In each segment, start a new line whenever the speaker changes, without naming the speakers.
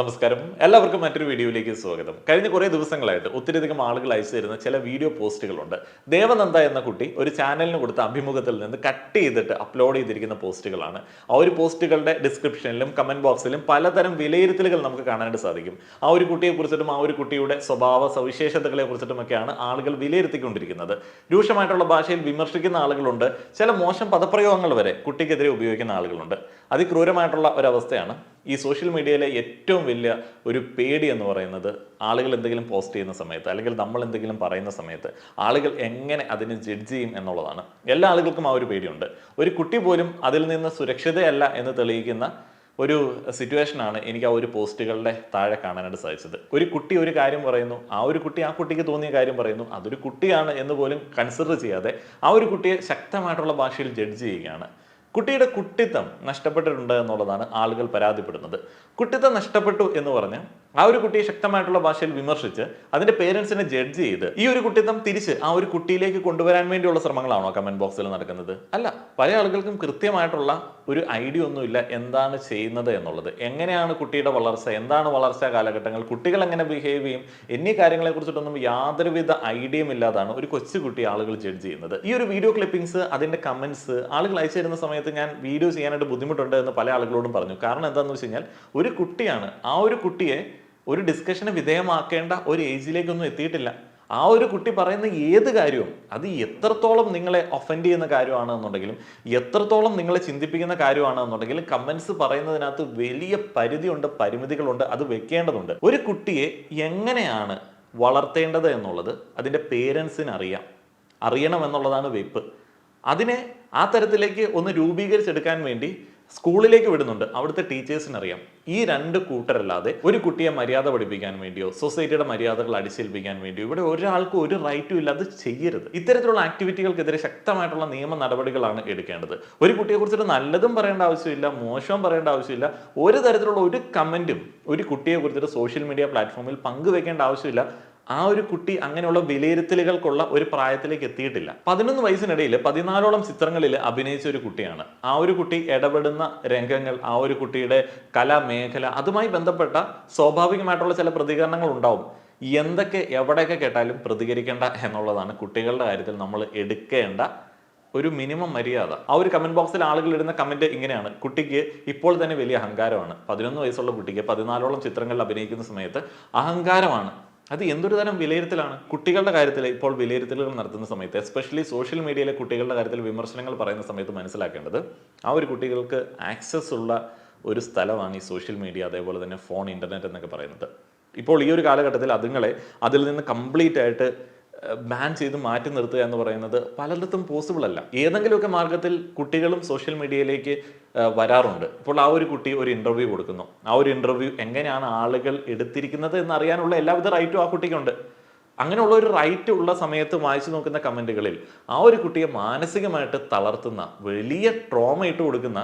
നമസ്കാരം, എല്ലാവർക്കും മറ്റൊരു വീഡിയോയിലേക്ക് സ്വാഗതം. കഴിഞ്ഞ കുറേ ദിവസങ്ങളായിട്ട് ഒത്തിരിയധികം ആളുകൾ അയച്ചു തരുന്ന ചില വീഡിയോ പോസ്റ്റുകളുണ്ട്. ദേവനന്ദ എന്ന കുട്ടി ഒരു ചാനലിന് കൊടുത്ത അഭിമുഖത്തിൽ നിന്ന് കട്ട് ചെയ്തിട്ട് അപ്ലോഡ് ചെയ്തിരിക്കുന്ന പോസ്റ്റുകളാണ്. ആ ഒരു പോസ്റ്റുകളുടെ ഡിസ്ക്രിപ്ഷനിലും കമന്റ് ബോക്സിലും പലതരം വിലയിരുത്തലുകൾ നമുക്ക് കാണാനായിട്ട് സാധിക്കും. ആ ഒരു കുട്ടിയെ കുറിച്ചിട്ടും ആ ഒരു കുട്ടിയുടെ സ്വഭാവ സവിശേഷതകളെ കുറിച്ചിട്ടുമൊക്കെയാണ് ആളുകൾ വിലയിരുത്തിക്കൊണ്ടിരിക്കുന്നത്. രൂക്ഷമായിട്ടുള്ള ഭാഷയിൽ വിമർശിക്കുന്ന ആളുകളുണ്ട്, ചില മോശം പദപ്രയോഗങ്ങൾ വരെ കുട്ടിക്കെതിരെ ഉപയോഗിക്കുന്ന ആളുകളുണ്ട്. അതിക്രൂരമായിട്ടുള്ള ഒരവസ്ഥയാണ്. ഈ സോഷ്യൽ മീഡിയയിലെ ഏറ്റവും വലിയ ഒരു പേടി എന്ന് പറയുന്നത് ആളുകൾ എന്തെങ്കിലും പോസ്റ്റ് ചെയ്യുന്ന സമയത്ത് അല്ലെങ്കിൽ നമ്മൾ എന്തെങ്കിലും പറയുന്ന സമയത്ത് ആളുകൾ എങ്ങനെ അതിനെ ജഡ്ജ് ചെയ്യും എന്നുള്ളതാണ്. എല്ലാ ആളുകൾക്കും ആ ഒരു പേടിയുണ്ട്. ഒരു കുട്ടി പോലും അതിൽ നിന്ന് സുരക്ഷിതയല്ല എന്ന് തെളിയിക്കുന്ന ഒരു സിറ്റുവേഷനാണ് എനിക്ക് ആ ഒരു പോസ്റ്റുകളുടെ താഴെ കാണാനായിട്ട് സാധിച്ചത്. ഒരു കുട്ടി ഒരു കാര്യം പറയുന്നു, ആ ഒരു കുട്ടി ആ കുട്ടിക്ക് തോന്നിയ കാര്യം പറയുന്നു, അതൊരു കുട്ടിയാണ് എന്ന് പോലും കൺസിഡർ ചെയ്യാതെ ആ ഒരു കുട്ടിയെ ശക്തമായിട്ടുള്ള ഭാഷയിൽ ജഡ്ജ് ചെയ്യുകയാണ്. കുട്ടിയുടെ കുട്ടിത്തം നഷ്ടപ്പെട്ടിട്ടുണ്ട് എന്നുള്ളതാണ് ആളുകൾ പരാതിപ്പെടുന്നത്. കുട്ടിത്തം നഷ്ടപ്പെട്ടു എന്ന് പറഞ്ഞ് ആ ഒരു കുട്ടിയെ ശക്തമായിട്ടുള്ള ഭാഷയിൽ വിമർശിച്ച് അതിന്റെ പേരൻസിനെ ജഡ്ജ് ചെയ്ത് ഈ ഒരു കുട്ടിത്തം തിരിച്ച് ആ ഒരു കുട്ടിയിലേക്ക് കൊണ്ടുവരാൻ വേണ്ടിയുള്ള ശ്രമങ്ങളാണോ കമന്റ് ബോക്സിൽ നടക്കുന്നത്? അല്ല. പല ആളുകൾക്കും കൃത്യമായിട്ടുള്ള ഒരു ഐഡിയ ഒന്നുമില്ല എന്താണ് ചെയ്യുന്നത് എന്നുള്ളത്. എങ്ങനെയാണ് കുട്ടിയുടെ വളർച്ച, എന്താണ് വളർച്ചാ കാലഘട്ടങ്ങൾ, കുട്ടികൾ എങ്ങനെ ബിഹേവ് ചെയ്യും എന്നീ കാര്യങ്ങളെ കുറിച്ചിട്ടൊന്നും യാതൊരുവിധ ഐഡിയയും ഇല്ലാതാണ് ഒരു കൊച്ചുകുട്ടി ആളുകൾ ജഡ്ജ് ചെയ്യുന്നത്. ഈ ഒരു വീഡിയോ ക്ലിപ്പിംഗ്സ്, അതിന്റെ കമന്റ്സ് ആളുകൾ അയച്ചു തരുന്ന സമയത്ത് ഞാൻ വീഡിയോ ചെയ്യാനായിട്ട് ബുദ്ധിമുട്ടുണ്ട് എന്ന് പല ആളുകളോടും പറഞ്ഞു. കാരണം എന്താണെന്ന് വെച്ച് കഴിഞ്ഞാൽ ഒരു കുട്ടിയാണ്, ആ ഒരു കുട്ടിയെ ഒരു ഡിസ്കഷന് വിധേയമാക്കേണ്ട ഒരു ഏജിലേക്കൊന്നും എത്തിയിട്ടില്ല. ആ ഒരു കുട്ടി പറയുന്ന ഏത് കാര്യവും അത് എത്രത്തോളം നിങ്ങളെ ഒഫൻഡ് ചെയ്യുന്ന കാര്യമാണെന്നുണ്ടെങ്കിലും എത്രത്തോളം നിങ്ങളെ ചിന്തിപ്പിക്കുന്ന കാര്യമാണെന്നുണ്ടെങ്കിലും കമന്റ്സ് പറയുന്നതിനകത്ത് വലിയ പരിധിയുണ്ട്, പരിമിതികളുണ്ട്, അത് വെക്കേണ്ടതുണ്ട്. ഒരു കുട്ടിയെ എങ്ങനെയാണ് വളർത്തേണ്ടത് എന്നുള്ളത് അതിൻ്റെ പേരൻസിന് അറിയണം എന്നുള്ളതാണ് വെയ്പ്പ്. അതിനെ ആ തരത്തിലേക്ക് ഒന്ന് രൂപീകരിച്ചെടുക്കാൻ വേണ്ടി സ്കൂളിലേക്ക് വിടുന്നുണ്ട്. അവിടുത്തെ ടീച്ചേഴ്സിന് അറിയാം. ഈ രണ്ട് കൂട്ടരല്ലാതെ ഒരു കുട്ടിയെ മര്യാദ പഠിപ്പിക്കാൻ വേണ്ടിയോ സൊസൈറ്റിയുടെ മര്യാദകൾ അടിച്ചേൽപ്പിക്കാൻ വേണ്ടിയോ ഇവിടെ ഒരാൾക്കും ഒരു റൈറ്റും ഇല്ല. അത് ചെയ്യരുത്. ഇത്തരത്തിലുള്ള ആക്ടിവിറ്റികൾക്കെതിരെ ശക്തമായിട്ടുള്ള നിയമ നടപടികളാണ് എടുക്കേണ്ടത്. ഒരു കുട്ടിയെ കുറിച്ചിട്ട് നല്ലതും പറയേണ്ട ആവശ്യമില്ല, മോശവും പറയേണ്ട ആവശ്യമില്ല. ഒരു തരത്തിലുള്ള ഒരു കമന്റും ഒരു കുട്ടിയെ കുറിച്ചിട്ട് സോഷ്യൽ മീഡിയ പ്ലാറ്റ്ഫോമിൽ പങ്കുവെക്കേണ്ട ആവശ്യമില്ല. ആ ഒരു കുട്ടി അങ്ങനെയുള്ള വിലയിരുത്തലുകൾക്കുള്ള ഒരു പ്രായത്തിലേക്ക് എത്തിയിട്ടില്ല. 11 വയസ്സിനിടയിൽ 14ഓളം ചിത്രങ്ങളിൽ അഭിനയിച്ച ഒരു കുട്ടിയാണ്. ആ ഒരു കുട്ടി ഇടപെടുന്ന രംഗങ്ങൾ, ആ ഒരു കുട്ടിയുടെ കലാമേഖല, അതുമായി ബന്ധപ്പെട്ട സ്വാഭാവികമായിട്ടുള്ള ചില പ്രതികരണങ്ങൾ ഉണ്ടാവും. എന്തൊക്കെ എവിടെയൊക്കെ കേട്ടാലും പ്രതികരിക്കേണ്ട എന്നുള്ളതാണ് കുട്ടികളുടെ കാര്യത്തിൽ നമ്മൾ എടുക്കേണ്ട ഒരു മിനിമം മര്യാദ. ആ ഒരു കമന്റ് ബോക്സിൽ ആളുകൾ ഇടുന്ന കമന്റ് ഇങ്ങനെയാണ്: കുട്ടിക്ക് ഇപ്പോൾ തന്നെ വലിയ അഹങ്കാരമാണ്. 11 വയസ്സുള്ള കുട്ടിക്ക് 14ഓളം ചിത്രങ്ങളിൽ അഭിനയിക്കുന്ന സമയത്ത് അഹങ്കാരമാണ്. അത് എന്തൊരു തരം വിലയിരുത്തലാണ്? കുട്ടികളുടെ കാര്യത്തിൽ ഇപ്പോൾ വിലയിരുത്തലുകൾ നടത്തുന്ന സമയത്ത്, എസ്പെഷ്യലി സോഷ്യൽ മീഡിയയിലെ കുട്ടികളുടെ കാര്യത്തിൽ വിമർശനങ്ങൾ പറയുന്ന സമയത്ത് മനസ്സിലാക്കേണ്ടത് ആ ഒരു കുട്ടികൾക്ക് ആക്സസ് ഉള്ള ഒരു സ്ഥലമാണ് ഈ സോഷ്യൽ മീഡിയ, അതേപോലെ തന്നെ ഫോൺ, ഇന്റർനെറ്റ് എന്നൊക്കെ പറയുന്നത്. ഇപ്പോൾ ഈ ഒരു കാലഘട്ടത്തിൽ അതുങ്ങളെ അതിൽ നിന്ന് കംപ്ലീറ്റ് ആയിട്ട് ബാൻ ചെയ്ത് മാറ്റി നിർത്തുക എന്ന് പറയുന്നത് പലയിടത്തും പോസിബിൾ അല്ല. ഏതെങ്കിലുമൊക്കെ മാർഗത്തിൽ കുട്ടികളും സോഷ്യൽ മീഡിയയിലേക്ക് വരാറുണ്ട്. ഇപ്പോൾ ആ ഒരു കുട്ടി ഒരു ഇന്റർവ്യൂ കൊടുക്കുന്നു. ആ ഒരു ഇന്റർവ്യൂ എങ്ങനെയാണ് ആളുകൾ എടുത്തിരിക്കുന്നത് എന്നറിയാനുള്ള എല്ലാവിധ റൈറ്റും ആ കുട്ടിക്കുണ്ട്. അങ്ങനെയുള്ള ഒരു റൈറ്റ് ഉള്ള സമയത്ത് വായിച്ചു നോക്കുന്ന കമന്റുകളിൽ ആ ഒരു കുട്ടിയെ മാനസികമായിട്ട് തളർത്തുന്ന, വലിയ ട്രോമ ഇട്ട് കൊടുക്കുന്ന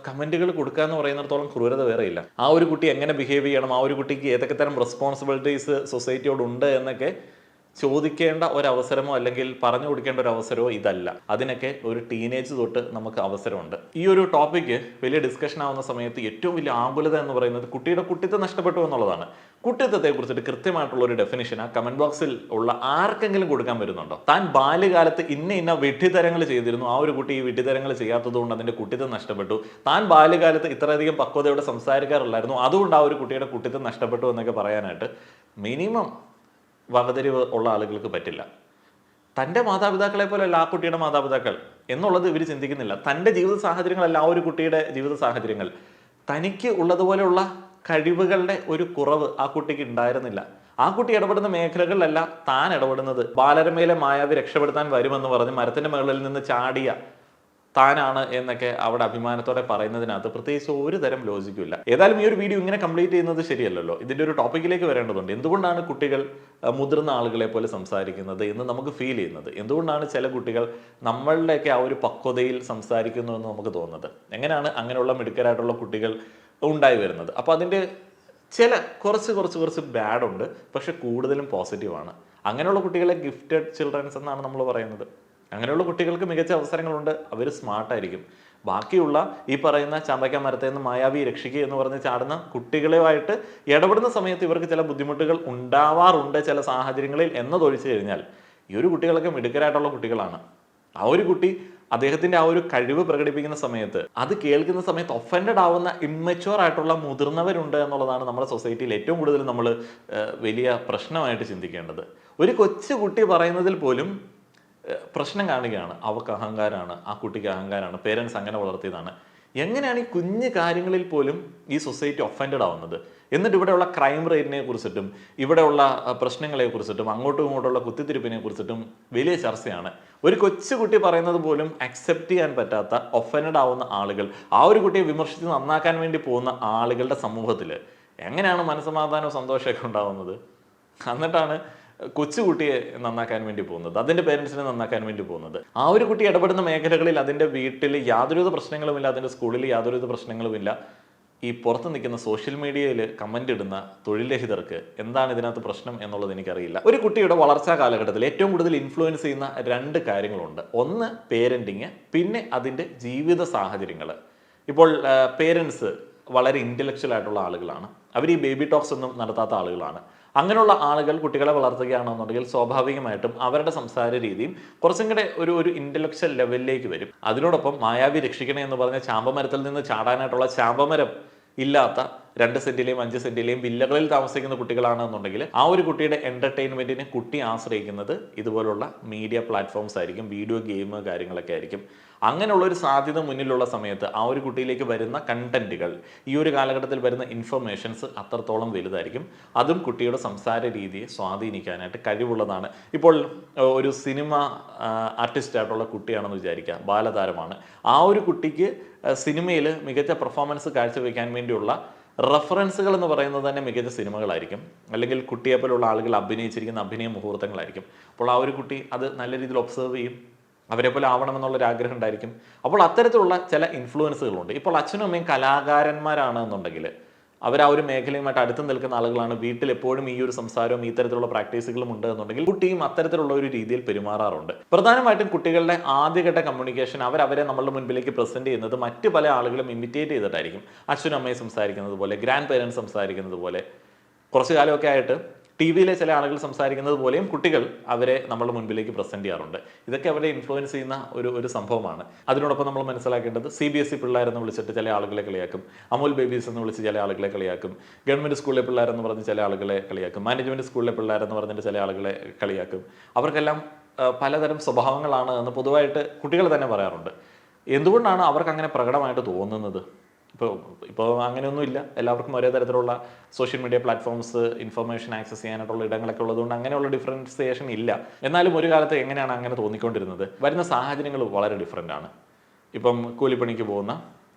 കമന്റുകൾ കൊടുക്കുക എന്ന് പറയുന്നിടത്തോളം ക്രൂരത വേറെയില്ല. ആ ഒരു കുട്ടി എങ്ങനെ ബിഹേവ് ചെയ്യണം, ആ ഒരു കുട്ടിക്ക് ഏതൊക്കെ തരം റെസ്പോൺസിബിലിറ്റീസ് സൊസൈറ്റിയോടുണ്ട് എന്നൊക്കെ ചോദിക്കേണ്ട ഒരവസരമോ അല്ലെങ്കിൽ പറഞ്ഞു കൊടുക്കേണ്ട ഒരു അവസരമോ ഇതല്ല. അതിനൊക്കെ ഒരു ടീനേജ് തൊട്ട് നമുക്ക് അവസരമുണ്ട്. ഈ ഒരു ടോപ്പിക്ക് വലിയ ഡിസ്കഷൻ ആവുന്ന സമയത്ത് ഏറ്റവും വലിയ ആകുലത എന്ന് പറയുന്നത് കുട്ടിയുടെ കുട്ടിത്തം നഷ്ടപ്പെട്ടു എന്നുള്ളതാണ്. കുട്ടിത്തത്തെ കുറിച്ചിട്ട് കൃത്യമായിട്ടുള്ള ഒരു ഡെഫിനിഷൻ ആ കമന്റ് ബോക്സിൽ ഉള്ള ആർക്കെങ്കിലും കൊടുക്കാൻ വരുന്നുണ്ടോ? താൻ ബാല്യകാലത്ത് ഇന്ന വിഡ്ഢിത്തരങ്ങൾ ചെയ്തിരുന്നു, ആ ഒരു കുട്ടി ഈ വിഡ്ഢിത്തരങ്ങൾ ചെയ്യാത്തത് കൊണ്ട് അതിന്റെ കുട്ടിത്തം നഷ്ടപ്പെട്ടു, താൻ ബാല്യകാലത്ത് ഇത്രയധികം പക്വതയോടെ സംസാരിക്കാറില്ലായിരുന്നു, അതുകൊണ്ട് ആ ഒരു കുട്ടിയുടെ കുട്ടിത്തം നഷ്ടപ്പെട്ടു എന്നൊക്കെ പറയാനായിട്ട് മിനിമം വകതിരിവ് ഉള്ള ആളുകൾക്ക് പറ്റില്ല. തൻ്റെ മാതാപിതാക്കളെ പോലെയല്ല ആ കുട്ടിയുടെ മാതാപിതാക്കൾ എന്നുള്ളത് ഇവർ ചിന്തിക്കുന്നില്ല. തൻ്റെ ജീവിത സാഹചര്യങ്ങളല്ല ആ ഒരു കുട്ടിയുടെ ജീവിത സാഹചര്യങ്ങൾ. തനിക്ക് ഉള്ളതുപോലെയുള്ള കഴിവുകളുടെ ഒരു കുറവ് ആ കുട്ടിക്ക് ഉണ്ടായിരുന്നില്ല. ആ കുട്ടി ഇടപെടുന്ന മേഖലകളിലല്ല താൻ ഇടപെടുന്നത്. ബാലരമയിലെ മായാവി രക്ഷപ്പെടുത്താൻ വരുമെന്ന് പറഞ്ഞ് മരത്തിന്റെ മുകളിൽ നിന്ന് ചാടിയ താനാണ് എന്നൊക്കെ അവിടെ അഭിമാനത്തോടെ പറയുന്നതിനകത്ത് പ്രത്യേകിച്ച് ഒരു തരം ലോജിക്കില്ല. ഏതായാലും ഈ ഒരു വീഡിയോ ഇങ്ങനെ കംപ്ലീറ്റ് ചെയ്യുന്നത് ശരിയല്ലല്ലോ. ഇതിന്റെ ഒരു ടോപ്പിക്കിലേക്ക് വരേണ്ടതുണ്ട്. എന്തുകൊണ്ടാണ് കുട്ടികൾ മുതിർന്ന ആളുകളെ പോലെ സംസാരിക്കുന്നത് എന്ന് നമുക്ക് ഫീൽ ചെയ്യുന്നത്? എന്തുകൊണ്ടാണ് ചില കുട്ടികൾ നമ്മളുടെയൊക്കെ ആ ഒരു പക്വതയിൽ സംസാരിക്കുന്നു എന്ന് നമുക്ക് തോന്നുന്നത്? എങ്ങനെയാണ് അങ്ങനെയുള്ള മിടുക്കരായിട്ടുള്ള കുട്ടികൾ ഉണ്ടായി വരുന്നത്? അപ്പോൾ അതിൻ്റെ ചില കുറച്ച് ബാഡ് ഉണ്ട്, പക്ഷെ കൂടുതലും പോസിറ്റീവാണ്. അങ്ങനെയുള്ള കുട്ടികളെ ഗിഫ്റ്റഡ് ചിൽഡ്രൻസ് എന്നാണ് നമ്മൾ പറയുന്നത്. അങ്ങനെയുള്ള കുട്ടികൾക്ക് മികച്ച അവസരങ്ങളുണ്ട്. അവർ സ്മാർട്ടായിരിക്കും. ബാക്കിയുള്ള ഈ പറയുന്ന ചാമ്പയ്ക്ക മരത്തെ നിന്ന് മായാവി രക്ഷിക്കുക എന്ന് പറഞ്ഞ് ചാടുന്ന കുട്ടികളുമായിട്ട് ഇടപെടുന്ന സമയത്ത് ഇവർക്ക് ചില ബുദ്ധിമുട്ടുകൾ ഉണ്ടാവാറുണ്ട് ചില സാഹചര്യങ്ങളിൽ എന്നതൊഴിച്ചു കഴിഞ്ഞാൽ ഈ ഒരു കുട്ടികളൊക്കെ മിടുക്കരായിട്ടുള്ള കുട്ടികളാണ്. ആ ഒരു കുട്ടി അദ്ദേഹത്തിന്റെ ആ ഒരു കഴിവ് പ്രകടിപ്പിക്കുന്ന സമയത്ത് അത് കേൾക്കുന്ന സമയത്ത് ഒഫൻഡഡ് ആവുന്ന ഇമ്മച്വർ ആയിട്ടുള്ള മുതിർന്നവരുണ്ട് എന്നുള്ളതാണ് നമ്മുടെ സൊസൈറ്റിയിൽ ഏറ്റവും കൂടുതൽ നമ്മൾ വലിയ പ്രശ്നമായിട്ട് ചിന്തിക്കേണ്ടത്. ഒരു കൊച്ചു കുട്ടി പറയുന്നതിൽ പോലും പ്രശ്നം കാണുകയാണ്. അവർക്ക് അഹങ്കാരമാണ്, ആ കുട്ടിക്ക് അഹങ്കാരമാണ്, പേരൻസ് അങ്ങനെ വളർത്തിയതാണ്. എങ്ങനെയാണ് ഈ കുഞ്ഞു കാര്യങ്ങളിൽ പോലും ഈ സൊസൈറ്റി ഒഫൻഡഡ് ആവുന്നത്? എന്നിട്ട് ഇവിടെയുള്ള ക്രൈം റേറ്റിനെ കുറിച്ചിട്ടും ഇവിടെയുള്ള പ്രശ്നങ്ങളെ കുറിച്ചിട്ടും അങ്ങോട്ടും ഇങ്ങോട്ടുള്ള കുത്തിത്തിരിപ്പിനെ കുറിച്ചിട്ടും വലിയ ചർച്ചയാണ്. ഒരു കൊച്ചുകുട്ടി പറയുന്നത് പോലും അക്സെപ്റ്റ് ചെയ്യാൻ പറ്റാത്ത ഒഫൻഡഡ് ആവുന്ന ആളുകൾ, ആ ഒരു കുട്ടിയെ വിമർശിച്ച് നന്നാക്കാൻ വേണ്ടി പോകുന്ന ആളുകളുടെ സമൂഹത്തിൽ എങ്ങനെയാണ് മനസ്സമാധാനവും സന്തോഷമൊക്കെ ഉണ്ടാവുന്നത്? എന്നിട്ടാണ് കൊച്ചുകുട്ടിയെ നന്നാക്കാൻ വേണ്ടി പോകുന്നത്, അതിൻ്റെ പേരൻസിനെ നന്നാക്കാൻ വേണ്ടി പോകുന്നത്. ആ ഒരു കുട്ടി ഇടപെടുന്ന മേഖലകളിൽ അതിൻ്റെ വീട്ടിൽ യാതൊരുവിധ പ്രശ്നങ്ങളുമില്ല, അതിൻ്റെ സ്കൂളിൽ യാതൊരുവിധ പ്രശ്നങ്ങളുമില്ല. ഈ പുറത്ത് നിൽക്കുന്ന സോഷ്യൽ മീഡിയയിൽ കമൻ്റ് ഇടുന്ന തൊഴിൽ രഹിതർക്ക് എന്താണ് ഇതിനകത്ത് പ്രശ്നം എന്നുള്ളത് എനിക്കറിയില്ല. ഒരു കുട്ടിയുടെ വളർച്ചാ കാലഘട്ടത്തിൽ ഏറ്റവും കൂടുതൽ ഇൻഫ്ലുവൻസ് ചെയ്യുന്ന 2 കാര്യങ്ങളുണ്ട്. ഒന്ന് പേരൻറ്റിങ്, പിന്നെ അതിൻ്റെ ജീവിത സാഹചര്യങ്ങൾ. ഇപ്പോൾ പേരൻസ് വളരെ ഇൻ്റലക്ച്വൽ ആയിട്ടുള്ള ആളുകളാണ്. അവർ ഈ ബേബി ടോക്സ് ഒന്നും നടത്താത്ത ആളുകളാണ്. അങ്ങനെയുള്ള ആളുകൾ കുട്ടികളെ വളർത്തുകയാണെന്നുണ്ടെങ്കിൽ സ്വാഭാവികമായിട്ടും അവരുടെ സംസാര രീതിയും കുറച്ചും കൂടെ ഒരു ഇൻ്റലക്ച്വൽ ലെവലിലേക്ക് വരും. അതിനോടൊപ്പം മായാവി രക്ഷിക്കണേ എന്ന് പറഞ്ഞ ചാമ്പമരത്തിൽ നിന്ന് ചാടാനായിട്ടുള്ള ചാമ്പമരം ഇല്ലാത്ത 2 സെന്റിലെയും 5 സെന്റിലെയും വില്ലകളിൽ താമസിക്കുന്ന കുട്ടികളാണെന്നുണ്ടെങ്കിൽ ആ ഒരു കുട്ടിയുടെ എന്റർടൈൻമെന്റിനെ കുട്ടി ആശ്രയിക്കുന്നത് ഇതുപോലുള്ള മീഡിയ പ്ലാറ്റ്ഫോംസ് ആയിരിക്കും, വീഡിയോ ഗെയിം കാര്യങ്ങളൊക്കെ ആയിരിക്കും. അങ്ങനെയുള്ള ഒരു സാധ്യത മുന്നിലുള്ള സമയത്ത് ആ ഒരു കുട്ടിയിലേക്ക് വരുന്ന കണ്ടന്റുകൾ, ഈ ഒരു കാലഘട്ടത്തിൽ വരുന്ന ഇൻഫർമേഷൻസ് അത്രത്തോളം വലുതായിരിക്കും. അതും കുട്ടിയുടെ സംസാര രീതിയെ സ്വാധീനിക്കാനായിട്ട് കഴിവുള്ളതാണ്. ഇപ്പോൾ ഒരു സിനിമ ആർട്ടിസ്റ്റ് ആയിട്ടുള്ള കുട്ടിയാണെന്ന് വിചാരിക്കുക, ബാലതാരമാണ്. ആ ഒരു കുട്ടിക്ക് സിനിമയിൽ മികച്ച പെർഫോമൻസ് കാഴ്ചവെക്കാൻ വേണ്ടിയുള്ള റെഫറൻസുകൾ എന്ന് പറയുന്നത് തന്നെ മികച്ച സിനിമകളായിരിക്കും, അല്ലെങ്കിൽ കുട്ടിയെപ്പോലുള്ള ആളുകൾ അഭിനയിച്ചിരിക്കുന്ന അഭിനയ മുഹൂർത്തങ്ങളായിരിക്കും. അപ്പോൾ ആ ഒരു കുട്ടി അത് നല്ല രീതിയിൽ ഒബ്സർവ് ചെയ്യും, അവരെ പോലെ ആവണമെന്നുള്ളൊരു ആഗ്രഹം ഉണ്ടായിരിക്കും. അപ്പോൾ അത്തരത്തിലുള്ള ചില ഇൻഫ്ലുവൻസുകളുണ്ട്. ഇപ്പോൾ അച്ഛനും അമ്മയും കലാകാരന്മാരാണ് എന്നുണ്ടെങ്കിൽ അവർ ആ ഒരു മേഖലയുമായിട്ട് അടുത്ത് നിൽക്കുന്ന ആളുകളാണ്, വീട്ടിൽ എപ്പോഴും ഈ ഒരു സംസാരവും ഈ തരത്തിലുള്ള പ്രാക്ടീസുകളും ഉണ്ട് എന്നുണ്ടെങ്കിൽ കുട്ടിയും അത്തരത്തിലുള്ള ഒരു രീതിയിൽ പെരുമാറാറുണ്ട്. പ്രധാനമായിട്ടും കുട്ടികളുടെ ആദ്യഘട്ട കമ്മ്യൂണിക്കേഷൻ അവരെ നമ്മളുടെ മുൻപിലേക്ക് പ്രസന്റ് ചെയ്യുന്നത് മറ്റു പല ആളുകളും ഇമിറ്റേറ്റ് ചെയ്തിട്ടായിരിക്കും. അച്ഛനും അമ്മയും സംസാരിക്കുന്നത് പോലെ, ഗ്രാൻഡ് പേരൻസ് സംസാരിക്കുന്നത് പോലെ, കുറച്ചു കാലമൊക്കെ ആയിട്ട് ടി വിയിലെ ചില ആളുകൾ സംസാരിക്കുന്നത് പോലെയും കുട്ടികൾ അവരെ നമ്മളുടെ മുൻപിലേക്ക് പ്രസന്റ് ചെയ്യാറുണ്ട്. ഇതൊക്കെ അവരെ ഇൻഫ്ലുവൻസ് ചെയ്യുന്ന ഒരു സംഭവമാണ്. അതിനോടൊപ്പം നമ്മൾ മനസ്സിലാക്കേണ്ടത് CBSE പിള്ളേരെന്ന് വിളിച്ചിട്ട് ചില ആളുകളെ കളിയാക്കും, അമൂൽ ബേബീസ് എന്ന് വിളിച്ച് ചില ആളുകളെ കളിയാക്കും, ഗവൺമെൻറ് സ്കൂളിലെ പിള്ളേരെന്ന് പറഞ്ഞ് ചില ആളുകളെ കളിയാക്കും, മാനേജ്മെൻറ്റ് സ്കൂളിലെ പിള്ളേരെന്ന് പറഞ്ഞിട്ട് ചില ആളുകളെ കളിയാക്കും. അവർക്കെല്ലാം പലതരം സ്വഭാവങ്ങളാണ് എന്ന് പൊതുവായിട്ട് കുട്ടികൾ തന്നെ പറയാറുണ്ട്. എന്തുകൊണ്ടാണ് അവർക്ക് അങ്ങനെ പ്രകടമായിട്ട് തോന്നുന്നത്? ഇപ്പോൾ അങ്ങനെയൊന്നുമില്ല, എല്ലാവർക്കും ഒരേ തരത്തിലുള്ള social media platforms, information access ചെയ്യാനായിട്ടുള്ള ഇടങ്ങളൊക്കെ ഉള്ളതുകൊണ്ട് അങ്ങനെയുള്ള ഡിഫറൻസിയേഷൻ ഇല്ല. എന്നാലും ഒരു കാലത്ത് എങ്ങനെയാണ് അങ്ങനെ തോന്നിക്കൊണ്ടിരുന്നത്? വരുന്ന സാഹചര്യങ്ങൾ വളരെ ഡിഫറൻ്റ് ആണ്. ഇപ്പം കൂലിപ്പണിക്ക് പോകുന്ന,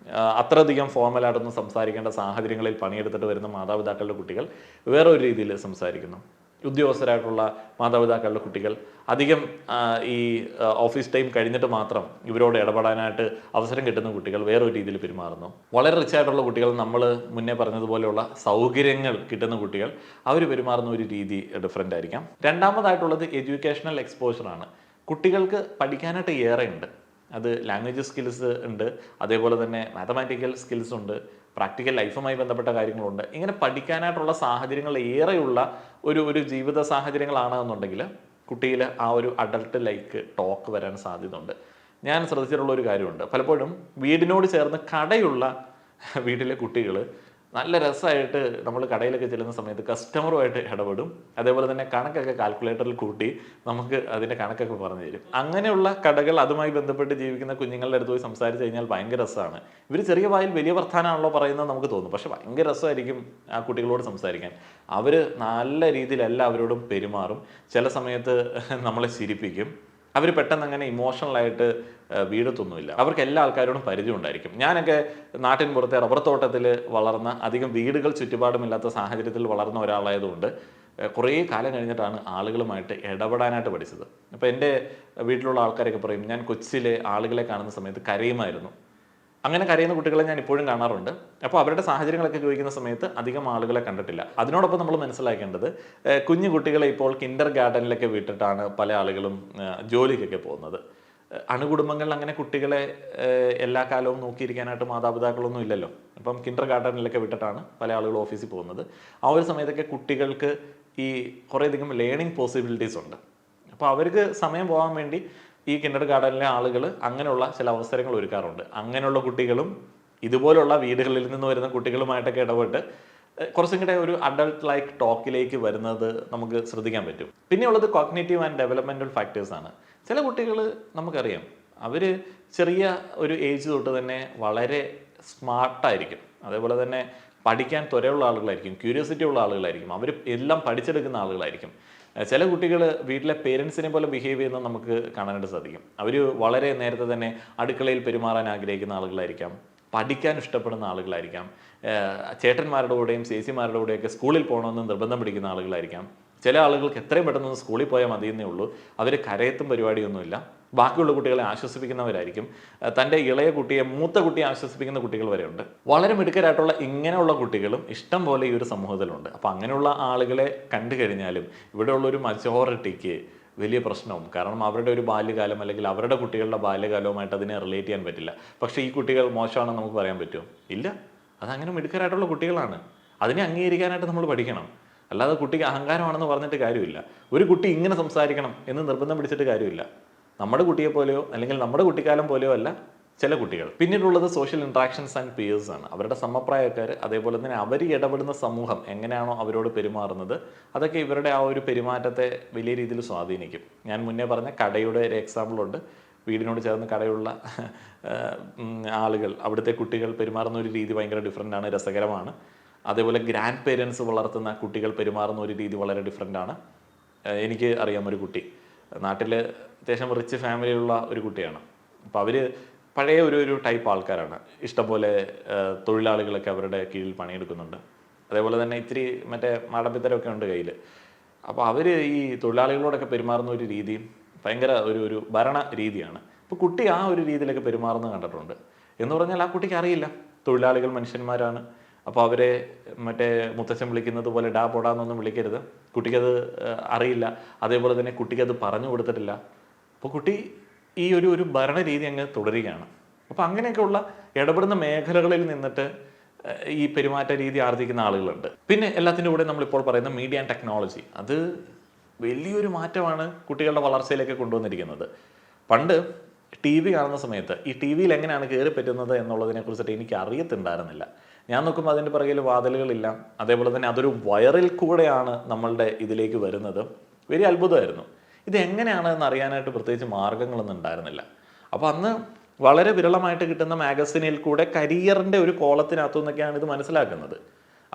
അത്രയധികം ഫോർമലായിട്ടൊന്നും സംസാരിക്കേണ്ട സാഹചര്യങ്ങളിൽ പണിയെടുത്തിട്ട് വരുന്ന മാതാപിതാക്കളുടെ കുട്ടികൾ വേറെ ഒരു രീതിയിൽ സംസാരിക്കുന്നു. ഉദ്യോഗസ്ഥരായിട്ടുള്ള മാതാപിതാക്കളുടെ കുട്ടികൾ അധികം ഈ ഓഫീസ് ടൈം കഴിഞ്ഞിട്ട് മാത്രം ഇവരോട് ഇടപെടാനായിട്ട് അവസരം കിട്ടുന്ന കുട്ടികൾ വേറൊരു രീതിയിൽ പെരുമാറുന്നു. വളരെ റിച്ച് ആയിട്ടുള്ള കുട്ടികൾ, നമ്മൾ മുന്നേ പറഞ്ഞതുപോലെയുള്ള സൗകര്യങ്ങൾ കിട്ടുന്ന കുട്ടികൾ, അവർ പെരുമാറുന്ന ഒരു രീതി ഡിഫറൻ്റ് ആയിരിക്കാം. രണ്ടാമതായിട്ടുള്ളത് എഡ്യൂക്കേഷണൽ എക്സ്പോഷറാണ്. കുട്ടികൾക്ക് പഠിക്കാനായിട്ട് ഏറെയുണ്ട്. അത് ലാംഗ്വേജ് സ്കിൽസ് ഉണ്ട്, അതേപോലെ തന്നെ മാത്തമാറ്റിക്കൽ സ്കിൽസ് ഉണ്ട്, പ്രാക്ടിക്കൽ ലൈഫുമായി ബന്ധപ്പെട്ട കാര്യങ്ങളുണ്ട്. ഇങ്ങനെ പഠിക്കാനായിട്ടുള്ള സാഹചര്യങ്ങൾ ഏറെയുള്ള ഒരു ജീവിത സാഹചര്യങ്ങളാണ് എന്നുണ്ടെങ്കിൽ കുട്ടിയിൽ ആ ഒരു അഡൾട്ട് ലൈക്ക് ടോക്ക് വരാൻ സാധ്യതയുണ്ട്. ഞാൻ ശ്രദ്ധിച്ചിട്ടുള്ള ഒരു കാര്യമുണ്ട്, പലപ്പോഴും വീടിനോട് ചേർന്ന് കടയുള്ള വീട്ടിലെ കുട്ടികൾ നല്ല രസമായിട്ട് നമ്മൾ കടയിലൊക്കെ ചെല്ലുന്ന സമയത്ത് കസ്റ്റമറുമായിട്ട് ഇടപെടും. അതേപോലെ തന്നെ കണക്കൊക്കെ കാൽക്കുലേറ്ററിൽ കൂട്ടി നമുക്ക് അതിൻ്റെ കണക്കൊക്കെ പറഞ്ഞു തരും. അങ്ങനെയുള്ള കടകൾ, അതുമായി ബന്ധപ്പെട്ട് ജീവിക്കുന്ന കുഞ്ഞുങ്ങളുടെ അടുത്ത് പോയി സംസാരിച്ച് കഴിഞ്ഞാൽ ഭയങ്കര രസമാണ്. ഇവർ ചെറിയ വായിൽ വലിയ വർത്താനാണല്ലോ പറയുന്നത് നമുക്ക് തോന്നും, പക്ഷെ ഭയങ്കര രസമായിരിക്കും ആ കുട്ടികളോട് സംസാരിക്കാൻ. അവർ നല്ല രീതിയിൽ എല്ലാവരോടും പെരുമാറും, ചില സമയത്ത് നമ്മളെ ചിരിപ്പിക്കും. അവർ പെട്ടെന്ന് അങ്ങനെ ഇമോഷണലായിട്ട് വീടത്തൊന്നുമില്ല. അവർക്ക് എല്ലാ ആൾക്കാരോടും പരിചയം ഉണ്ടായിരിക്കും. ഞാനൊക്കെ നാട്ടിൻ പുറത്തെ റബ്ബർ തോട്ടത്തിൽ വളർന്ന, അധികം വീടുകൾ ചുറ്റുപാടുമില്ലാത്ത സാഹചര്യത്തിൽ വളർന്ന ഒരാളായതുകൊണ്ട് കുറേ കാലം കഴിഞ്ഞിട്ടാണ് ആളുകളുമായിട്ട് ഇടപെടാനായിട്ട് പഠിച്ചത്. അപ്പോൾ എൻ്റെ വീട്ടിലുള്ള ആൾക്കാരൊക്കെ പറയും, ഞാൻ കൊച്ചിലെ ആളുകളെ കാണുന്ന സമയത്ത് കരയുമായിരുന്നു. അങ്ങനെ കരയുന്ന കുട്ടികളെ ഞാൻ ഇപ്പോഴും കാണാറുണ്ട്. അപ്പോൾ അവരുടെ സാഹചര്യങ്ങളൊക്കെ ചോദിക്കുന്ന സമയത്ത് അധികം ആളുകളെ കണ്ടിട്ടില്ല. അതിനോടൊപ്പം നമ്മൾ മനസ്സിലാക്കേണ്ടത്, കുഞ്ഞു കുട്ടികളെ ഇപ്പോൾ കിൻഡർ ഗാർഡനിലൊക്കെ വിട്ടിട്ടാണ് പല ആളുകളും ജോലിക്കൊക്കെ പോകുന്നത്. അണുകുടുംബങ്ങളിൽ അങ്ങനെ കുട്ടികളെ എല്ലാ കാലവും നോക്കിയിരിക്കാനായിട്ട് മാതാപിതാക്കളൊന്നും ഇല്ലല്ലോ. അപ്പം കിൻഡർ ഗാർഡനിലൊക്കെ വിട്ടിട്ടാണ് പല ആളുകളും ഓഫീസിൽ പോകുന്നത്. ആ ഒരു സമയത്തൊക്കെ കുട്ടികൾക്ക് ഈ കുറേയധികം ലേണിംഗ് പോസിബിലിറ്റീസ് ഉണ്ട്. അപ്പോൾ അവർക്ക് സമയം പോകാൻ വേണ്ടി ഈ കിൻഡർ ഗാർഡനിലെ ആളുകൾ അങ്ങനെയുള്ള ചില അവസരങ്ങൾ ഒരുക്കാറുണ്ട്. അങ്ങനെയുള്ള കുട്ടികളും ഇതുപോലുള്ള വീടുകളിൽ നിന്ന് വരുന്ന കുട്ടികളുമായിട്ടൊക്കെ ഇടപെട്ട് കുറച്ചും കൂടെ ഒരു അഡൾട്ട് ലൈക്ക് ടോക്കിലേക്ക് വരുന്നത് നമുക്ക് ശ്രദ്ധിക്കാൻ പറ്റും. പിന്നെയുള്ളത് കോഗ്നിറ്റീവ് ആൻഡ് ഡെവലപ്മെൻറ്റൽ ഫാക്ടേഴ്സ് ആണ്. ചില കുട്ടികൾ നമുക്കറിയാം, അവർ ചെറിയ ഒരു ഏജ് തൊട്ട് തന്നെ വളരെ സ്മാർട്ടായിരിക്കും. അതേപോലെ തന്നെ പഠിക്കാൻ ത്വരയുള്ള ആളുകളായിരിക്കും, ക്യൂരിയോസിറ്റി ഉള്ള ആളുകളായിരിക്കും, അവർ എല്ലാം പഠിച്ചെടുക്കുന്ന ആളുകളായിരിക്കും. ചില കുട്ടികൾ വീട്ടിലെ പേരൻസിനെ പോലെ ബിഹേവ് ചെയ്യുന്നത് നമുക്ക് കാണാനായിട്ട് സാധിക്കും. അവർ വളരെ നേരത്തെ തന്നെ അടുക്കളയിൽ പെരുമാറാൻ ആഗ്രഹിക്കുന്ന ആളുകളായിരിക്കാം, പഠിക്കാൻ ഇഷ്ടപ്പെടുന്ന ആളുകളായിരിക്കാം, ചേട്ടന്മാരുടെ കൂടെയും ചേച്ചിമാരുടെ കൂടെയൊക്കെ സ്കൂളിൽ പോകണമെന്ന് നിർബന്ധം പിടിക്കുന്ന ആളുകളായിരിക്കാം. ചില ആളുകൾക്ക് എത്രയും പെട്ടെന്ന് സ്കൂളിൽ പോയാൽ മതിയെന്നേ ഉള്ളൂ, അവർ കരയത്തും പരിപാടിയൊന്നുമില്ല. ബാക്കിയുള്ള കുട്ടികളെ ആശ്വസിപ്പിക്കുന്നവരായിരിക്കും. തൻ്റെ ഇളയ കുട്ടിയെ മൂത്ത കുട്ടിയെ ആശ്വസിപ്പിക്കുന്ന കുട്ടികൾ വരെയുണ്ട്. വളരെ മിടുക്കരായിട്ടുള്ള ഇങ്ങനെയുള്ള കുട്ടികളും ഇഷ്ടം പോലെ ഈ ഒരു സമൂഹത്തിലുണ്ട്. അപ്പോൾ അങ്ങനെയുള്ള ആളുകളെ കണ്ടു കഴിഞ്ഞാലും ഇവിടെയുള്ളൊരു മജോറിറ്റിക്ക് വലിയ പ്രശ്നവും, കാരണം അവരുടെ ഒരു ബാല്യകാലം അല്ലെങ്കിൽ അവരുടെ കുട്ടികളുടെ ബാല്യകാലവുമായിട്ട് അതിനെ റിലേറ്റ് ചെയ്യാൻ പറ്റില്ല. പക്ഷേ ഈ കുട്ടികൾ മോശമാണെന്ന് നമുക്ക് പറയാൻ പറ്റുമോ? ഇല്ല, അതങ്ങനെ മിടുക്കരായിട്ടുള്ള കുട്ടികളാണ്. അതിനെ അംഗീകരിക്കാനായിട്ട് നമ്മൾ പഠിക്കണം. അല്ലാതെ കുട്ടിക്ക് അഹങ്കാരമാണെന്ന് പറഞ്ഞിട്ട് കാര്യമില്ല. ഒരു കുട്ടി ഇങ്ങനെ സംസാരിക്കണം എന്ന് നിർബന്ധം പിടിച്ചിട്ട് കാര്യമില്ല. നമ്മുടെ കുട്ടിയെ പോലെയോ അല്ലെങ്കിൽ നമ്മുടെ കുട്ടിക്കാലം പോലെയോ അല്ല ചില കുട്ടികൾ. പിന്നീടുള്ളത് സോഷ്യൽ ഇൻട്രാക്ഷൻസ് ആൻഡ് പിയേഴ്സ് ആണ്. അവരുടെ സമപ്രായക്കാർ, അതേപോലെ തന്നെ അവർ ഇടപെടുന്ന സമൂഹം എങ്ങനെയാണോ അവരോട് പെരുമാറുന്നത്, അതൊക്കെ ഇവരുടെ ആ ഒരു പെരുമാറ്റത്തെ വലിയ രീതിയിൽ സ്വാധീനിക്കും. ഞാൻ മുന്നേ പറഞ്ഞ കടയുടെ ഒരു എക്സാമ്പിളുണ്ട്. വീടിനോട് ചേർന്ന് കടയുള്ള ആളുകൾ, അവിടുത്തെ കുട്ടികൾ പെരുമാറുന്ന ഒരു രീതി ഭയങ്കര ഡിഫറെൻ്റ് ആണ്, രസകരമാണ്. അതേപോലെ ഗ്രാൻഡ് പേരൻസ് വളർത്തുന്ന കുട്ടികൾ പെരുമാറുന്ന ഒരു രീതി വളരെ ഡിഫറെൻ്റ് ആണ്. എനിക്ക് അറിയാം ഒരു കുട്ടി, നാട്ടിൽ അത്യാവശ്യം റിച്ച് ഫാമിലിയുള്ള ഒരു കുട്ടിയാണ്. അപ്പോൾ അവർ പഴയ ഒരു ടൈപ്പ് ആൾക്കാരാണ്. ഇഷ്ടംപോലെ തൊഴിലാളികളൊക്കെ അവരുടെ കീഴിൽ പണിയെടുക്കുന്നുണ്ട്. അതേപോലെ തന്നെ ഇത്തിരി മറ്റേ മാടമ്പിത്തരമൊക്കെ ഉണ്ട് കയ്യിൽ. അപ്പോൾ അവർ ഈ തൊഴിലാളികളോടൊക്കെ പെരുമാറുന്ന ഒരു രീതി ഭയങ്കര ഒരു ഭരണ രീതിയാണ്. അപ്പോൾ കുട്ടി ആ ഒരു രീതിയിലൊക്കെ പെരുമാറുന്നത് കണ്ടിട്ടുണ്ട്. എന്ന് പറഞ്ഞാൽ ആ കുട്ടിക്ക് അറിയില്ല തൊഴിലാളികൾ മനുഷ്യന്മാരാണ്. അപ്പോൾ അവരെ മറ്റേ മുത്തച്ഛൻ വിളിക്കുന്നത് പോലെ ഡാ പോടാന്നൊന്നും വിളിക്കരുത്. കുട്ടിക്കത് അറിയില്ല. അതേപോലെ തന്നെ കുട്ടിക്കത് പറഞ്ഞു കൊടുത്തിട്ടില്ല. അപ്പോൾ കുട്ടി ഈ ഒരു ഭരണ രീതി അങ്ങ് തുടരുകയാണ്. അപ്പോൾ അങ്ങനെയൊക്കെയുള്ള ഇടപെടുന്ന മേഖലകളിൽ നിന്നിട്ട് ഈ പെരുമാറ്റ രീതി ആർജിക്കുന്ന ആളുകളുണ്ട്. പിന്നെ എല്ലാത്തിൻ്റെ കൂടെ നമ്മളിപ്പോൾ പറയുന്ന മീഡിയ ആൻഡ് ടെക്നോളജി, അത് വലിയൊരു മാറ്റമാണ് കുട്ടികളുടെ വളർച്ചയിലേക്ക് കൊണ്ടുവന്നിരിക്കുന്നത്. പണ്ട് ടി വി കാണുന്ന സമയത്ത് ഈ ടി വിയിൽ എങ്ങനെയാണ് കയറി പറ്റുന്നത് എന്നുള്ളതിനെ കുറിച്ചിട്ട് എനിക്ക് അറിയത്തുണ്ടായിരുന്നില്ല. ഞാൻ നോക്കുമ്പോൾ അതിൻ്റെ പിറകിൽ വാതിലുകളില്ല. അതേപോലെ തന്നെ അതൊരു വയറിൽ കൂടെയാണ് നമ്മളുടെ ഇതിലേക്ക് വരുന്നത്. വലിയ അത്ഭുതമായിരുന്നു. ഇതെങ്ങനെയാണ് എന്ന് അറിയാനായിട്ട് പ്രത്യേകിച്ച് മാർഗ്ഗങ്ങളൊന്നും ഉണ്ടായിരുന്നില്ല. അപ്പോൾ അന്ന് വളരെ വിരളമായിട്ട് കിട്ടുന്ന മാഗസിനിൽ കൂടെ കരിയറിൻ്റെ ഒരു കോളത്തിനകത്തു നിന്നൊക്കെയാണ് ഇത് മനസ്സിലാക്കുന്നത്.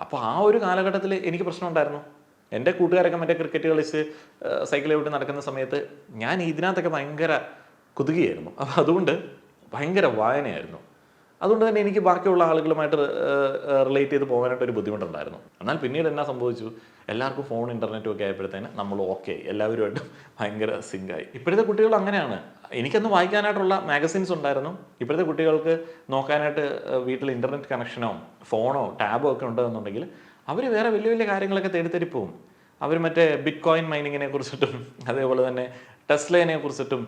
അപ്പോൾ ആ ഒരു കാലഘട്ടത്തിൽ എനിക്ക് പ്രശ്നം ഉണ്ടായിരുന്നു. എൻ്റെ കൂട്ടുകാരൊക്കെ മറ്റേ ക്രിക്കറ്റ് കളിച്ച് സൈക്കിളിൽ വിട്ട് നടക്കുന്ന സമയത്ത് ഞാൻ ഇതിനകത്തൊക്കെ ഭയങ്കര കുതുകിയായിരുന്നു. അപ്പോൾ അതുകൊണ്ട് ഭയങ്കര വായനയായിരുന്നു. അതുകൊണ്ട് തന്നെ എനിക്ക് ബാക്കിയുള്ള ആളുകളുമായിട്ട് റിലേറ്റ് ചെയ്ത് പോകാനായിട്ട് ഒരു ബുദ്ധിമുട്ടുണ്ടായിരുന്നു. എന്നാൽ പിന്നീട് എന്നാ സംഭവിച്ചു, എല്ലാവർക്കും ഫോൺ ഇൻ്റർനെറ്റും ഒക്കെ ആയപ്പോഴത്തേന് നമ്മൾ ഓക്കെ, എല്ലാവരുമായിട്ടും ഭയങ്കര സിങ്കായി. ഇപ്പോഴത്തെ കുട്ടികൾ അങ്ങനെയാണ്. എനിക്കന്ന് വായിക്കാനായിട്ടുള്ള മാഗസിൻസ് ഉണ്ടായിരുന്നു. ഇപ്പോഴത്തെ കുട്ടികൾക്ക് നോക്കാനായിട്ട് വീട്ടിൽ ഇൻ്റർനെറ്റ് കണക്ഷനോ ഫോണോ ടാബോ ഒക്കെ ഉണ്ടെന്നുണ്ടെങ്കിൽ അവർ വേറെ വലിയ വലിയ കാര്യങ്ങളൊക്കെ തേടി പോകും. അവർ മറ്റേ ബിറ്റ് കോയിൻ മൈനിങ്ങിനെ കുറിച്ചിട്ടും അതേപോലെ തന്നെ ടെസ്ലയെ കുറിച്ചിട്ടും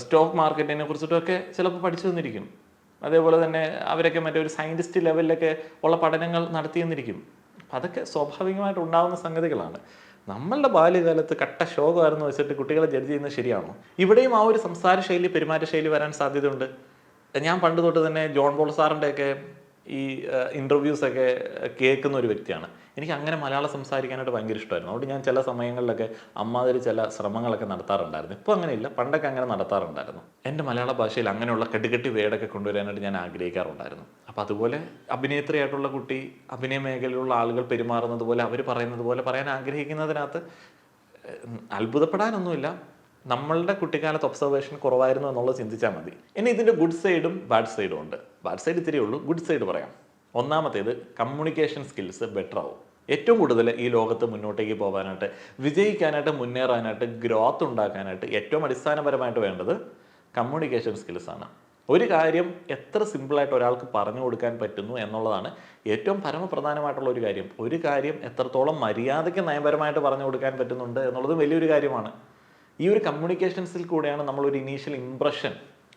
സ്റ്റോക്ക് മാർക്കറ്റിനെ കുറിച്ചിട്ടും ഒക്കെ ചിലപ്പോൾ പഠിച്ചു തന്നിരിക്കും. അതേപോലെ തന്നെ അവരൊക്കെ മറ്റേ ഒരു സയൻറ്റിസ്റ്റ് ലെവലിലൊക്കെ ഉള്ള പഠനങ്ങൾ നടത്തിയെന്നിരിക്കും. അപ്പം അതൊക്കെ സ്വാഭാവികമായിട്ട് ഉണ്ടാകുന്ന സംഗതികളാണ്. നമ്മളുടെ ബാല്യകാലത്ത് കട്ട ശോകമായിരുന്നു വെച്ചിട്ട് കുട്ടികളെ ജഡ്ജ് ചെയ്യുന്നത് ശരിയാണോ? ഇവിടെയും ആ ഒരു സംസാര ശൈലി, പെരുമാറ്റ ശൈലി വരാൻ സാധ്യതയുണ്ട്. ഞാൻ പണ്ട് തൊട്ട് തന്നെ ജോൺ പോൾ സാറിൻ്റെയൊക്കെ ഈ ഇൻ്റർവ്യൂസൊക്കെ കേൾക്കുന്ന ഒരു വ്യക്തിയാണ്. എനിക്ക് അങ്ങനെ മലയാളം സംസാരിക്കാനായിട്ട് ഭയങ്കര ഇഷ്ടമായിരുന്നു. അതുകൊണ്ട് ഞാൻ ചില സമയങ്ങളിലൊക്കെ അമ്മാതിരി ചില ശ്രമങ്ങളൊക്കെ നടത്താറുണ്ടായിരുന്നു. ഇപ്പോൾ അങ്ങനെയില്ല, പണ്ടൊക്കെ അങ്ങനെ നടത്താറുണ്ടായിരുന്നു. എൻ്റെ മലയാള ഭാഷയിൽ അങ്ങനെയുള്ള കെട്ടുകെട്ടി വേടൊക്കെ കൊണ്ടുവരാനായിട്ട് ഞാൻ ആഗ്രഹിക്കാറുണ്ടായിരുന്നു. അപ്പോൾ അതുപോലെ അഭിനേത്രിയായിട്ടുള്ള കുട്ടി അഭിനയ മേഖലയിലുള്ള ആളുകൾ പെരുമാറുന്നത് പോലെ, അവർ പറയുന്നത് പോലെ പറയാൻ ആഗ്രഹിക്കുന്നതിനകത്ത് അത്ഭുതപ്പെടാനൊന്നുമില്ല. നമ്മളുടെ കുട്ടിക്കാലത്ത് ഒബ്സർവേഷൻ കുറവായിരുന്നു എന്നുള്ളത് ചിന്തിച്ചാൽ മതി. ഇനി ഇതിൻ്റെ ഗുഡ് സൈഡും ബാഡ് സൈഡും ഉണ്ട്. ബാഡ് സൈഡ് ഇത്തിരിയേ ഉള്ളൂ. ഗുഡ് സൈഡ് പറയാം. ഒന്നാമത്തേത്, കമ്മ്യൂണിക്കേഷൻ സ്കിൽസ് ബെറ്റർ ആവും. ഏറ്റവും കൂടുതൽ ഈ ലോകത്ത് മുന്നോട്ടേക്ക് പോകാനായിട്ട്, വിജയിക്കാനായിട്ട്, മുന്നേറാനായിട്ട്, ഗ്രോത്ത് ഉണ്ടാക്കാനായിട്ട് ഏറ്റവും അടിസ്ഥാനപരമായിട്ട് വേണ്ടത് കമ്മ്യൂണിക്കേഷൻ സ്കിൽസാണ്. ഒരു കാര്യം എത്ര സിമ്പിളായിട്ട് ഒരാൾക്ക് പറഞ്ഞു കൊടുക്കാൻ പറ്റുന്നു എന്നുള്ളതാണ് ഏറ്റവും പരമപ്രധാനമായിട്ടുള്ള ഒരു കാര്യം. ഒരു കാര്യം എത്രത്തോളം മര്യാദയ്ക്ക് നയപരമായിട്ട് പറഞ്ഞു കൊടുക്കാൻ പറ്റുന്നുണ്ട് എന്നുള്ളത് വലിയൊരു കാര്യമാണ്. ഈ ഒരു കമ്മ്യൂണിക്കേഷൻസിൽ കൂടെയാണ് നമ്മളൊരു ഇനീഷ്യൽ ഇംപ്രഷൻ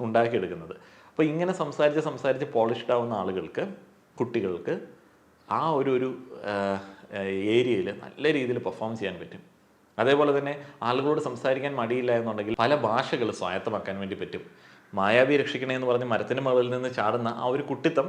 ഉണ്ടാക്കിയെടുക്കുന്നത്. അപ്പോൾ ഇങ്ങനെ സംസാരിച്ച് പോളിഷ്ഡ് ആവുന്ന ആളുകൾക്ക്, കുട്ടികൾക്ക് ആ ഒരു ഏരിയയിൽ നല്ല രീതിയിൽ പെർഫോം ചെയ്യാൻ പറ്റും. അതേപോലെ തന്നെ ആളുകളോട് സംസാരിക്കാൻ മടിയില്ല എന്നുണ്ടെങ്കിൽ പല ഭാഷകൾ സ്വായത്തമാക്കാൻ വേണ്ടി പറ്റും. മായാവി രക്ഷിക്കണേ എന്ന് പറഞ്ഞ് മരത്തിന് മുകളിൽ നിന്ന് ചാടുന്ന ആ ഒരു കുട്ടിത്തം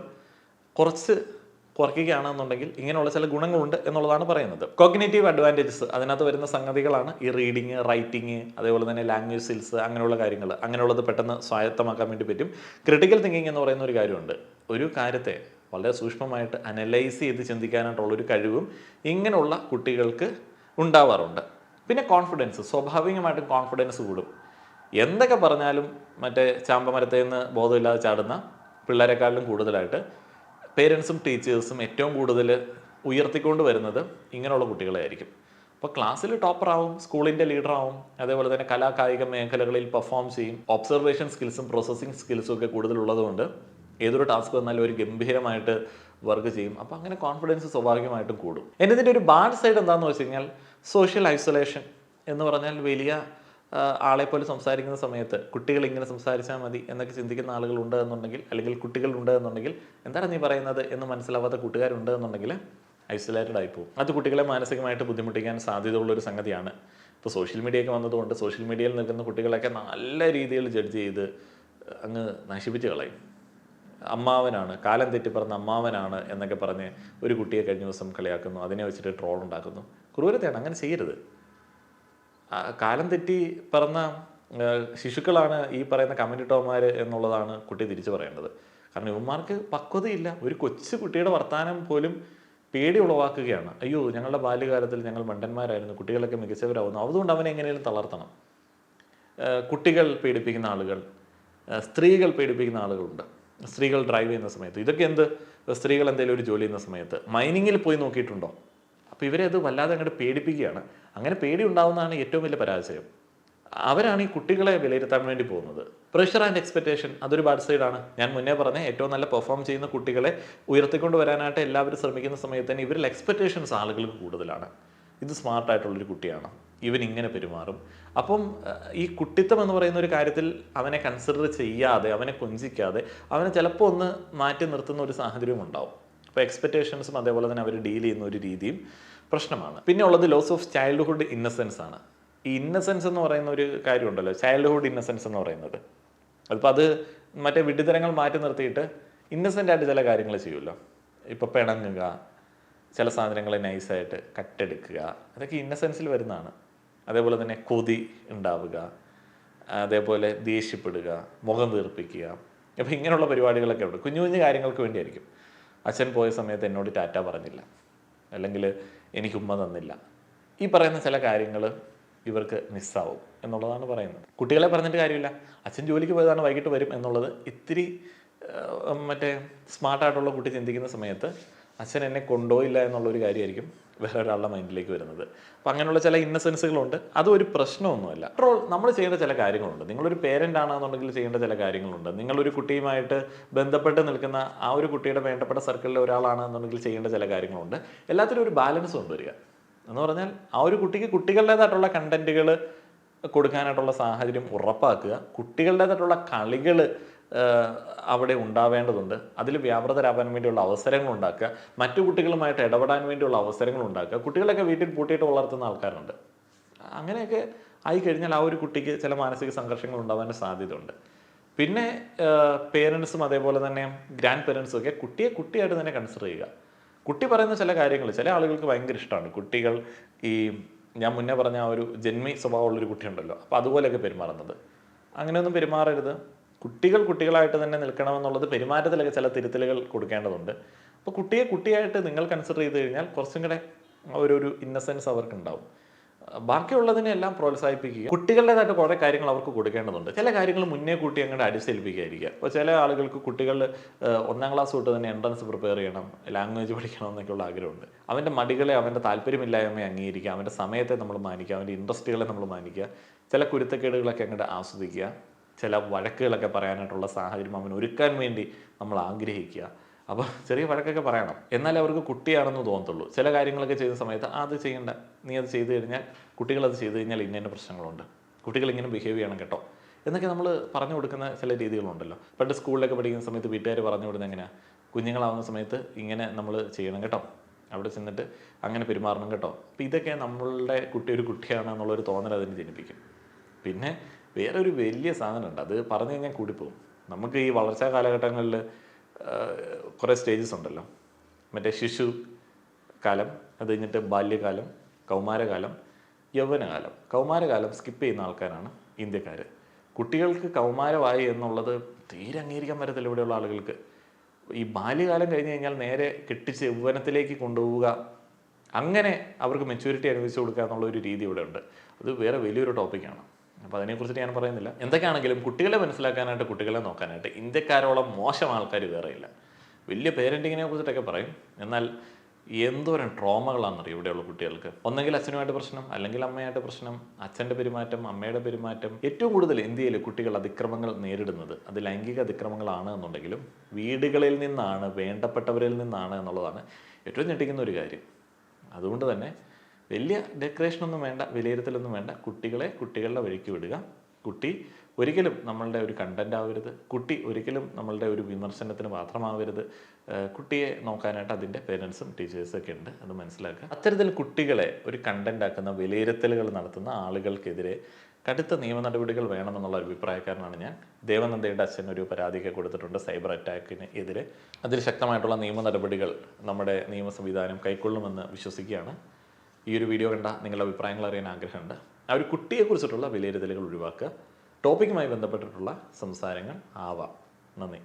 കുറയ്ക്കുകയാണെന്നുണ്ടെങ്കിൽ ഇങ്ങനെയുള്ള ചില ഗുണങ്ങളുണ്ട് എന്നുള്ളതാണ് പറയുന്നത്. കോഗ്നിറ്റീവ് അഡ്വാൻറ്റേജസ് അതിനകത്ത് വരുന്ന സംഗതികളാണ് ഈ റീഡിങ്, റൈറ്റിങ്, അതേപോലെ തന്നെ ലാംഗ്വേജ് സ്കിൽസ്, അങ്ങനെയുള്ള കാര്യങ്ങൾ. അങ്ങനെയുള്ളത് പെട്ടെന്ന് സ്വായത്തമാക്കാൻ വേണ്ടി പറ്റും. ക്രിട്ടിക്കൽ തിങ്കിങ് എന്ന് പറയുന്ന ഒരു കാര്യമുണ്ട്. ഒരു കാര്യത്തെ വളരെ സൂക്ഷ്മമായിട്ട് അനലൈസ് ചെയ്ത് ചിന്തിക്കാനായിട്ടുള്ളൊരു കഴിവും ഇങ്ങനെയുള്ള കുട്ടികൾക്ക് ഉണ്ടാവാറുണ്ട്. പിന്നെ കോൺഫിഡൻസ്, സ്വാഭാവികമായിട്ടും കോൺഫിഡൻസ് കൂടും. എന്തൊക്കെ പറഞ്ഞാലും മറ്റേ ചാമ്പമരത്തിൽ നിന്ന് ബോധമില്ലാതെ ചാടുന്ന പിള്ളേരെക്കാളിലും കൂടുതലായിട്ട് പേരൻസും ടീച്ചേഴ്സും ഏറ്റവും കൂടുതൽ ഉയർത്തിക്കൊണ്ട് വരുന്നത് ഇങ്ങനെയുള്ള കുട്ടികളെ ആയിരിക്കും. അപ്പോൾ ക്ലാസ്സിൽ ടോപ്പറാവും, സ്കൂളിൻ്റെ ലീഡറാവും, അതേപോലെ തന്നെ കലാകായിക മേഖലകളിൽ പെർഫോം ചെയ്യും. ഒബ്സർവേഷൻ സ്കിൽസും പ്രോസസ്സിങ് സ്കിൽസും ഒക്കെ കൂടുതലുള്ളതുകൊണ്ട് ഏതൊരു ടാസ്ക് വന്നാലും ഒരു ഗംഭീരമായിട്ട് വർക്ക് ചെയ്യും. അപ്പോൾ അങ്ങനെ കോൺഫിഡൻസ് സ്വാഭാവികമായിട്ടും കൂടും. ഇതിൻ്റെ ഒരു ബാഡ് സൈഡ് എന്താണെന്ന് വെച്ച് കഴിഞ്ഞാൽ സോഷ്യൽ ഐസൊലേഷൻ എന്ന് പറഞ്ഞാൽ വലിയ ആളെപ്പോലെ സംസാരിക്കുന്ന സമയത്ത് കുട്ടികൾ ഇങ്ങനെ സംസാരിച്ചാൽ മതി എന്നൊക്കെ ചിന്തിക്കുന്ന ആളുകളുണ്ട് എന്നുണ്ടെങ്കിൽ, അല്ലെങ്കിൽ കുട്ടികളുണ്ട് എന്നുണ്ടെങ്കിൽ, എന്താണ് നീ പറയുന്നത് എന്ന് മനസ്സിലാവാത്ത കൂട്ടുകാരുണ്ട് എന്നുണ്ടെങ്കിൽ ഐസൊലേറ്റഡ് ആയിപ്പോവും. അത് കുട്ടികളെ മാനസികമായിട്ട് ബുദ്ധിമുട്ടിക്കാൻ സാധ്യതയുള്ളൊരു സംഗതിയാണ്. ഇപ്പോൾ സോഷ്യൽ മീഡിയയൊക്കെ വന്നതുകൊണ്ട് സോഷ്യൽ മീഡിയയിൽ നിൽക്കുന്ന കുട്ടികളൊക്കെ നല്ല രീതിയിൽ ജഡ്ജ് ചെയ്ത് അങ്ങ് നശിപ്പിച്ച് കളയും. അമ്മാവനാണ്, കാലം തെറ്റി പറഞ്ഞ അമ്മാവനാണ് എന്നൊക്കെ പറഞ്ഞ് ഒരു കുട്ടിയെ കഴിഞ്ഞ ദിവസം കളിയാക്കുന്നു, അതിനെ വെച്ചിട്ട് ട്രോൾ ഉണ്ടാക്കുന്നു. ക്രൂരതയാണ്, അങ്ങനെ ചെയ്യരുത്. കാലം തെറ്റി പറഞ്ഞ ശിശുക്കളാണ് ഈ പറയുന്ന കമൻറ്റോമാർ എന്നുള്ളതാണ് കുട്ടി തിരിച്ചു പറയേണ്ടത്. കാരണം ഇവന്മാർക്ക് പക്വതയില്ല. ഒരു കൊച്ചു കുട്ടിയുടെ വർത്തമാനം പോലും പേടി ഉളവാക്കുകയാണ്. അയ്യോ, ഞങ്ങളുടെ ബാല്യകാലത്തിൽ ഞങ്ങൾ മണ്ടന്മാരായിരുന്നു, കുട്ടികളൊക്കെ മികച്ചവരാകുന്നു, അതുകൊണ്ട് അവനെ എങ്ങനെയും തളർത്തണം. കുട്ടികൾ പേടിപ്പിക്കുന്ന ആളുകൾ, സ്ത്രീകൾ പേടിപ്പിക്കുന്ന ആളുകളുണ്ട്. സ്ത്രീകൾ ഡ്രൈവ് ചെയ്യുന്ന സമയത്ത് ഇതൊക്കെ സ്ത്രീകൾ എന്തെങ്കിലും ഒരു ജോലി ചെയ്യുന്ന സമയത്ത് മൈനിങ്ങിൽ പോയി നോക്കിയിട്ടുണ്ടോ? അപ്പോൾ ഇവരെ അത് വല്ലാതെ അങ്ങോട്ട് പേടിപ്പിക്കുകയാണ്. അങ്ങനെ പേടി ഉണ്ടാകുന്നതാണ് ഏറ്റവും വലിയ പരാജയം. അവരാണ് ഈ കുട്ടികളെ വിലയിരുത്താൻ വേണ്ടി പോകുന്നത്. പ്രഷർ ആൻഡ് എക്സ്പെക്റ്റേഷൻ, അതൊരു ബാഡ് സൈഡാണ്. ഞാൻ മുന്നേ പറഞ്ഞ ഏറ്റവും നല്ല പെർഫോം ചെയ്യുന്ന കുട്ടികളെ ഉയർത്തിക്കൊണ്ട് വരാനായിട്ട് എല്ലാവരും ശ്രമിക്കുന്ന സമയത്ത് തന്നെ ഇവരിൽ എക്സ്പെക്റ്റേഷൻസ് ആളുകൾക്ക് കൂടുതലാണ്. ഇത് സ്മാർട്ടായിട്ടുള്ളൊരു കുട്ടിയാണ്, ഇവൻ ഇങ്ങനെ പെരുമാറും. അപ്പം ഈ കുട്ടിത്തം എന്ന് പറയുന്ന ഒരു കാര്യത്തിൽ അവനെ കൺസിഡർ ചെയ്യാതെ, അവനെ കൊഞ്ചിക്കാതെ, അവനെ ചിലപ്പോൾ ഒന്ന് മാറ്റി നിർത്തുന്ന ഒരു സാഹചര്യവും ഉണ്ടാവും. അപ്പോൾ എക്സ്പെക്റ്റേഷൻസും അതേപോലെ തന്നെ അവർ ഡീൽ ചെയ്യുന്ന ഒരു രീതിയും പ്രശ്നമാണ്. പിന്നെ ഉള്ളത് ലോസ് ഓഫ് ചൈൽഡ്ഹുഡ് ഇന്നസെൻസ് ആണ്. ഈ ഇന്നസെൻസ് എന്ന് പറയുന്ന ഒരു കാര്യമുണ്ടല്ലോ, ചൈൽഡ്ഹുഡ് ഇന്നസെൻസ് എന്ന് പറയുന്നത്. അതിപ്പോൾ അത് മറ്റേ വിഡ്ഢിത്തരങ്ങൾ മാറ്റി നിർത്തിയിട്ട് ഇന്നസെൻ്റ് ആയിട്ട് ചില കാര്യങ്ങൾ ചെയ്യുമല്ലോ. ഇപ്പോൾ പിണങ്ങുക, ചില സാധനങ്ങളെ നൈസായിട്ട് കട്ടെടുക്കുക, അതൊക്കെ ഇന്നസെൻസിൽ വരുന്നതാണ്. അതേപോലെ തന്നെ കൊതി ഉണ്ടാവുക, അതേപോലെ ദേഷ്യപ്പെടുക, മുഖം തീർപ്പിക്കുക. അപ്പോൾ ഇങ്ങനെയുള്ള പരിപാടികളൊക്കെ ഉണ്ട്. കുഞ്ഞു കുഞ്ഞു കാര്യങ്ങൾക്ക് വേണ്ടിയായിരിക്കും. അച്ഛൻ പോയ സമയത്ത് എന്നോട് ടാറ്റ പറഞ്ഞില്ല, അല്ലെങ്കിൽ എനിക്ക് ഉമ്മ തന്നില്ല. ഈ പറയുന്ന ചില കാര്യങ്ങൾ ഇവർക്ക് മിസ്സാവും എന്നുള്ളതാണ് പറയുന്നത്. കുട്ടികളെ പറഞ്ഞിട്ട് കാര്യമില്ല. അച്ഛൻ ജോലിക്ക് പോയതാണ്, വൈകിട്ട് വരും എന്നുള്ളത് ഇത്തിരി സ്മാർട്ടായിട്ടുള്ള കുട്ടി ചിന്തിക്കുന്ന സമയത്ത് അച്ഛൻ എന്നെ കൊണ്ടുപോയില്ല എന്നുള്ളൊരു കാര്യമായിരിക്കും വേറെ ഒരാളുടെ മൈൻഡിലേക്ക് വരുന്നത്. അപ്പം അങ്ങനെയുള്ള ചില ഇന്നസെൻസുകളുണ്ട്. അതും ഒരു പ്രശ്നമൊന്നുമല്ല. നമ്മൾ ചെയ്യേണ്ട ചില കാര്യങ്ങളുണ്ട്. നിങ്ങളൊരു പേരൻ്റ് ആണെന്നുണ്ടെങ്കിൽ ചെയ്യേണ്ട ചില കാര്യങ്ങളുണ്ട്. നിങ്ങളൊരു കുട്ടിയുമായിട്ട് ബന്ധപ്പെട്ട് നിൽക്കുന്ന ആ ഒരു കുട്ടിയുടെ വേണ്ടപ്പെട്ട സർക്കിളിലെ ഒരാളാണെന്നുണ്ടെങ്കിൽ ചെയ്യേണ്ട ചില കാര്യങ്ങളുണ്ട്. എല്ലാത്തിനും ഒരു ബാലൻസ് കൊണ്ടുവരിക എന്ന് പറഞ്ഞാൽ ആ ഒരു കുട്ടിക്ക് കുട്ടികളുടേതായിട്ടുള്ള കണ്ടന്റുകൾ കൊടുക്കാനായിട്ടുള്ള സാഹചര്യം ഉറപ്പാക്കുക. കുട്ടികളുടേതായിട്ടുള്ള കളികൾ അവിടെ ഉണ്ടാവേണ്ടതുണ്ട്. അതിൽ വ്യാപൃതരാകാൻ വേണ്ടിയുള്ള അവസരങ്ങൾ ഉണ്ടാക്കുക, മറ്റു കുട്ടികളുമായിട്ട് ഇടപെടാൻ വേണ്ടിയുള്ള അവസരങ്ങൾ ഉണ്ടാക്കുക. കുട്ടികളൊക്കെ വീട്ടിൽ പൂട്ടിയിട്ട് വളർത്തുന്ന ആൾക്കാരുണ്ട്. അങ്ങനെയൊക്കെ ആയിക്കഴിഞ്ഞാൽ ആ ഒരു കുട്ടിക്ക് ചില മാനസിക സംഘർഷങ്ങൾ ഉണ്ടാവാൻ സാധ്യതയുണ്ട്. പിന്നെ പേരൻസും അതേപോലെ തന്നെ ഗ്രാൻഡ് പേരൻസും ഒക്കെ കുട്ടിയെ കുട്ടിയായിട്ട് തന്നെ കൺസിഡർ ചെയ്യുക. കുട്ടി പറയുന്ന ചില കാര്യങ്ങൾ ചില ആളുകൾക്ക് ഭയങ്കര ഇഷ്ടമാണ്. കുട്ടികൾ ഞാൻ മുന്നേ പറഞ്ഞ ആ ഒരു ജന്മി സ്വഭാവമുള്ളൊരു കുട്ടിയുണ്ടല്ലോ, അപ്പോൾ അതുപോലെയൊക്കെ പെരുമാറുന്നത്. അങ്ങനെയൊന്നും പെരുമാറരുത്. കുട്ടികൾ കുട്ടികളായിട്ട് തന്നെ നിൽക്കണമെന്നുള്ളത് പെരുമാറ്റത്തിലൊക്കെ ചില തിരുത്തലുകൾ കൊടുക്കേണ്ടതുണ്ട്. അപ്പോൾ കുട്ടിയെ കുട്ടിയായിട്ട് നിങ്ങൾ കൺസിഡർ ചെയ്ത് കഴിഞ്ഞാൽ കുറച്ചും കൂടെ ഒരു ഇന്നസെൻസ് അവർക്ക് ഉണ്ടാവും. ബാക്കിയുള്ളതിനെല്ലാം പ്രോത്സാഹിപ്പിക്കുക. കുട്ടികളുടേതായിട്ട് കുറേ കാര്യങ്ങൾ അവർക്ക് കൊടുക്കേണ്ടതുണ്ട്. ചില കാര്യങ്ങൾ മുന്നേ കൂട്ടി അങ്ങോട്ട് അടിച്ചേൽപ്പിക്കാതിരിക്കുക. അപ്പോൾ ചില ആളുകൾക്ക് കുട്ടികൾ 1ാം ക്ലാസ് തൊട്ട് തന്നെ എൻട്രൻസ് പ്രിപ്പയർ ചെയ്യണം, ലാംഗ്വേജ് പഠിക്കണം എന്നൊക്കെയുള്ള ആഗ്രഹമുണ്ട്. അവൻ്റെ മടികളെ, അവൻ്റെ താല്പര്യമില്ലായ്മയെ അംഗീകരിക്കുക, അവൻ്റെ സമയത്തെ നമ്മൾ മാനിക്കുക, അവൻ്റെ ഇൻട്രസ്റ്റുകളെ നമ്മൾ മാനിക്കുക. ചില കുരുത്തക്കേടുകളൊക്കെ അങ്ങോട്ട് ആസ്വദിക്കുക. ചില വഴക്കുകളൊക്കെ പറയാനായിട്ടുള്ള സാഹചര്യം അവൻ ഒരുക്കാൻ വേണ്ടി നമ്മൾ ആഗ്രഹിക്കുക. അപ്പോൾ ചെറിയ വഴക്കൊക്കെ പറയണം, എന്നാലേ അവർക്ക് കുട്ടിയാണെന്ന് തോന്നത്തുള്ളൂ. ചില കാര്യങ്ങളൊക്കെ ചെയ്യുന്ന സമയത്ത് അത് ചെയ്യേണ്ട, നീ അത് ചെയ്തു കഴിഞ്ഞാൽ, കുട്ടികളത് ചെയ്തു കഴിഞ്ഞാൽ ഇന്ന പ്രശ്നങ്ങളുണ്ട്, കുട്ടികൾ ഇങ്ങനെ ബിഹേവ് ചെയ്യണം കേട്ടോ എന്നൊക്കെ നമ്മൾ പറഞ്ഞു കൊടുക്കുന്ന ചില രീതികളുണ്ടല്ലോ. പണ്ട് സ്കൂളിലൊക്കെ പഠിക്കുന്ന സമയത്ത് വീട്ടുകാർ പറഞ്ഞു കൊടുക്കുന്നത് എങ്ങനെയാണ്, കുഞ്ഞുങ്ങളാവുന്ന സമയത്ത് ഇങ്ങനെ നമ്മൾ ചെയ്യണം കേട്ടോ, അവിടെ ചെന്നിട്ട് അങ്ങനെ പെരുമാറണം കേട്ടോ. അപ്പോൾ ഇതൊക്കെ നമ്മളുടെ കുട്ടി ഒരു കുട്ടിയാണ് എന്നുള്ളൊരു തോന്നൽ അതിന് ജനിപ്പിക്കും. പിന്നെ വേറെ ഒരു വലിയ സാധനമുണ്ട്, അത് പറഞ്ഞു കഴിഞ്ഞാൽ കൂടിപ്പോകും. നമുക്ക് ഈ വളർച്ചാ കാലഘട്ടങ്ങളിൽ കുറേ സ്റ്റേജസ് ഉണ്ടല്ലോ. മറ്റേ ശിശു കാലം, അത് കഴിഞ്ഞിട്ട് ബാല്യകാലം, കൗമാരകാലം, യൗവനകാലം. കൗമാരകാലം സ്കിപ്പ് ചെയ്യുന്ന ആൾക്കാരാണ് ഇന്ത്യക്കാർ. കുട്ടികൾക്ക് കൗമാരമായി എന്നുള്ളത് തീരെ അംഗീകരിക്കാൻ പറ്റത്തില്ല ഇവിടെയുള്ള ആളുകൾക്ക്. ഈ ബാല്യകാലം കഴിഞ്ഞ് കഴിഞ്ഞാൽ നേരെ കെട്ടിച്ച് യൗവനത്തിലേക്ക് കൊണ്ടുപോവുക, അങ്ങനെ അവർക്ക് മെച്യൂരിറ്റി അനുവദിച്ചു കൊടുക്കുക എന്നുള്ള ഒരു രീതി ഇവിടെ ഉണ്ട്. അത് വേറെ വലിയൊരു ടോപ്പിക്കാണ്. അപ്പോൾ അതിനെക്കുറിച്ചിട്ട് ഞാൻ പറയുന്നില്ല. എന്തൊക്കെയാണെങ്കിലും കുട്ടികളെ മനസ്സിലാക്കാനായിട്ട്, കുട്ടികളെ നോക്കാനായിട്ട് ഇന്ത്യക്കാരോളം മോശം ആൾക്കാർ വേറെയില്ല. വലിയ പേരൻറ്റിങ്ങിനെ കുറിച്ചിട്ടൊക്കെ പറയും, എന്നാൽ എന്തോരം ട്രോമകളാണെന്നറിയും ഇവിടെയുള്ള കുട്ടികൾക്ക്. ഒന്നെങ്കിൽ അച്ഛനുമായിട്ട് പ്രശ്നം, അല്ലെങ്കിൽ അമ്മയായിട്ട് പ്രശ്നം, അച്ഛൻ്റെ പെരുമാറ്റം, അമ്മയുടെ പെരുമാറ്റം. ഏറ്റവും കൂടുതൽ ഇന്ത്യയിൽ കുട്ടികൾ അതിക്രമങ്ങൾ നേരിടുന്നത്, അത് ലൈംഗിക അതിക്രമങ്ങളാണ് എന്നുണ്ടെങ്കിലും വീടുകളിൽ നിന്നാണ്, വേണ്ടപ്പെട്ടവരിൽ നിന്നാണ് എന്നുള്ളതാണ് ഏറ്റവും ഞെട്ടിക്കുന്ന ഒരു കാര്യം. അതുകൊണ്ട് തന്നെ വലിയ ഡെക്കറേഷനൊന്നും വേണ്ട, വിലയിരുത്തലൊന്നും വേണ്ട. കുട്ടികളെ കുട്ടികളുടെ വഴിക്ക് വിടുക. കുട്ടി ഒരിക്കലും നമ്മളുടെ ഒരു കണ്ടന്റ് ആവരുത്. കുട്ടി ഒരിക്കലും നമ്മളുടെ ഒരു വിമർശനത്തിന് പാത്രമാവരുത്. കുട്ടിയെ നോക്കാനായിട്ട് അതിൻ്റെ പേരൻസും ടീച്ചേഴ്സും ഒക്കെ ഉണ്ട്, അത് മനസ്സിലാക്കുക. അത്തരത്തിൽ കുട്ടികളെ ഒരു കണ്ടന്റ് ആക്കുന്ന, വിലയിരുത്തലുകൾ നടത്തുന്ന ആളുകൾക്കെതിരെ കടുത്ത നിയമ നടപടികൾ വേണമെന്നുള്ള അഭിപ്രായക്കാരനാണ് ഞാൻ. ദേവനന്ദയുടെ അച്ഛൻ ഒരു പരാതിയൊക്കെ കൊടുത്തിട്ടുണ്ട് സൈബർ അറ്റാക്കിന് എതിരെ. അതിൽ ശക്തമായിട്ടുള്ള നിയമ നടപടികൾ നമ്മുടെ നിയമ സംവിധാനം കൈക്കൊള്ളുമെന്ന് വിശ്വസിക്കുകയാണ്. ഈ ഒരു വീഡിയോ കണ്ട നിങ്ങളുടെ അഭിപ്രായങ്ങൾ അറിയാൻ ആഗ്രഹമുണ്ട്. ആ ഒരു കുട്ടിയെക്കുറിച്ചിട്ടുള്ള വിലയിരുത്തലുകൾ ഒഴിവാക്കുക. ടോപ്പിക്കുമായി ബന്ധപ്പെട്ടിട്ടുള്ള സംസാരങ്ങൾ ആവാം. നന്ദി.